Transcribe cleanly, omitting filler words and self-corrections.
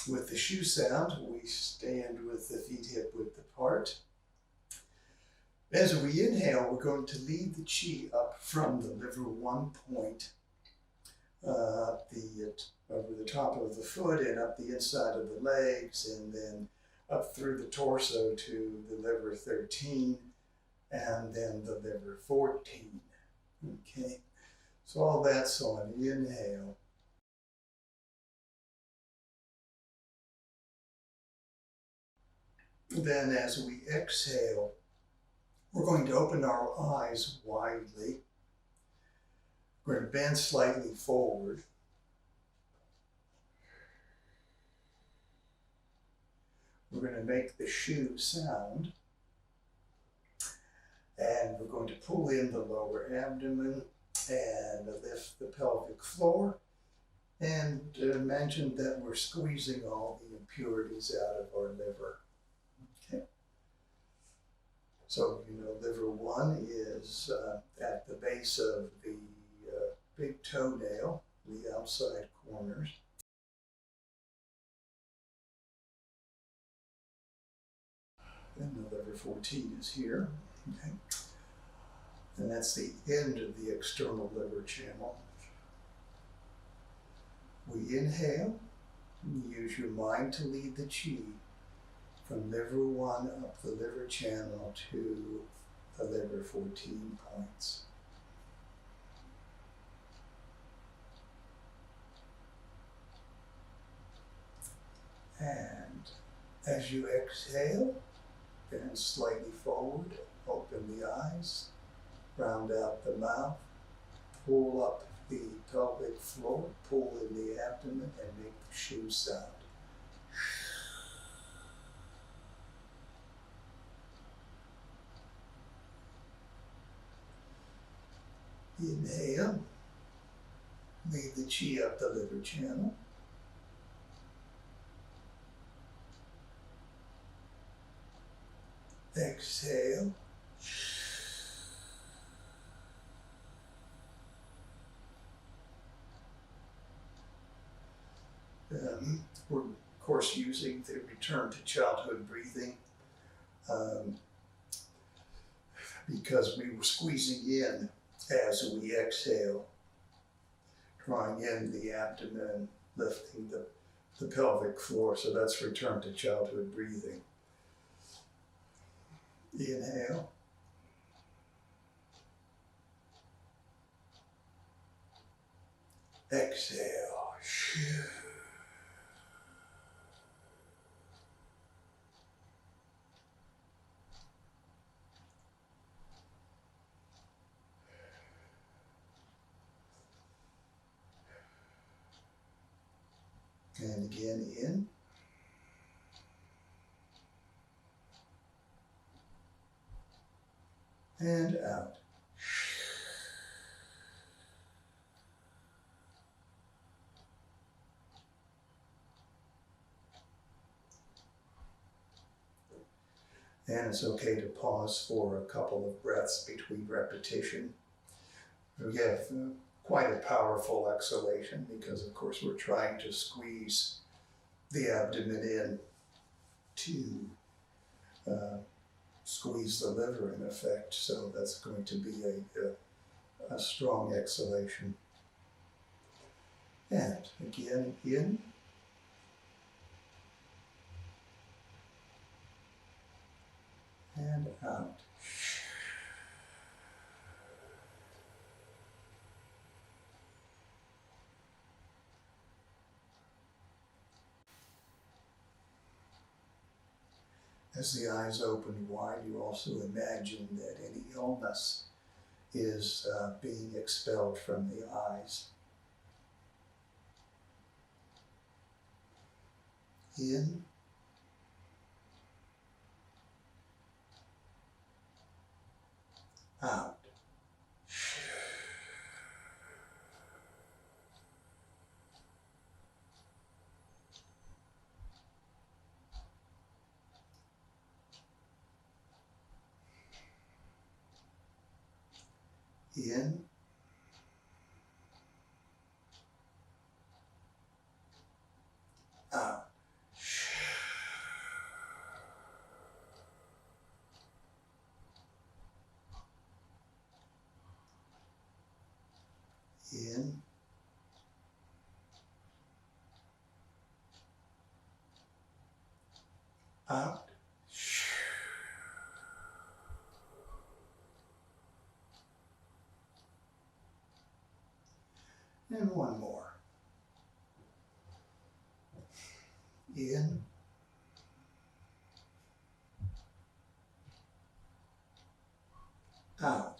With the shoo sound, we stand with the feet hip width apart. As we inhale, we're going to lead the chi up from the liver 1 point, over the top of the foot and up the inside of the legs, and then up through the torso to the liver 13, and then the liver 14. Okay, so all that's on inhale. Then as we exhale, we're going to open our eyes widely. We're going to bend slightly forward. We're going to make the shoo sound. And we're going to pull in the lower abdomen and lift the pelvic floor. And imagine that we're squeezing all the impurities out of our liver. Okay. So, liver 1 is at the base of the big toenail, the outside corners. And the liver 14 is here. Okay. And that's the end of the external liver channel. We inhale, and use your mind to lead the chi from liver 1 up the liver channel to the liver 14 points. And as you exhale, bend slightly forward, open the eyes, round out the mouth, pull up the pelvic floor, pull in the abdomen, and make the shoo sound. Inhale, lead the chi up the liver channel. Exhale. We're, of course, using the return to childhood breathing because we were squeezing in as we exhale, drawing in the abdomen, lifting the pelvic floor. So that's return to childhood breathing. Inhale. Exhale. And again, in. And out. And it's okay to pause for a couple of breaths between repetition. We have quite a powerful exhalation because, of course, we're trying to squeeze the abdomen in to squeeze the liver, in effect. So that's going to be a strong exhalation. And again, in. And out. As the eyes open wide, you also imagine that any illness is being expelled from the eyes. In. Out. In. Out. In. Out. And one more. In. Out.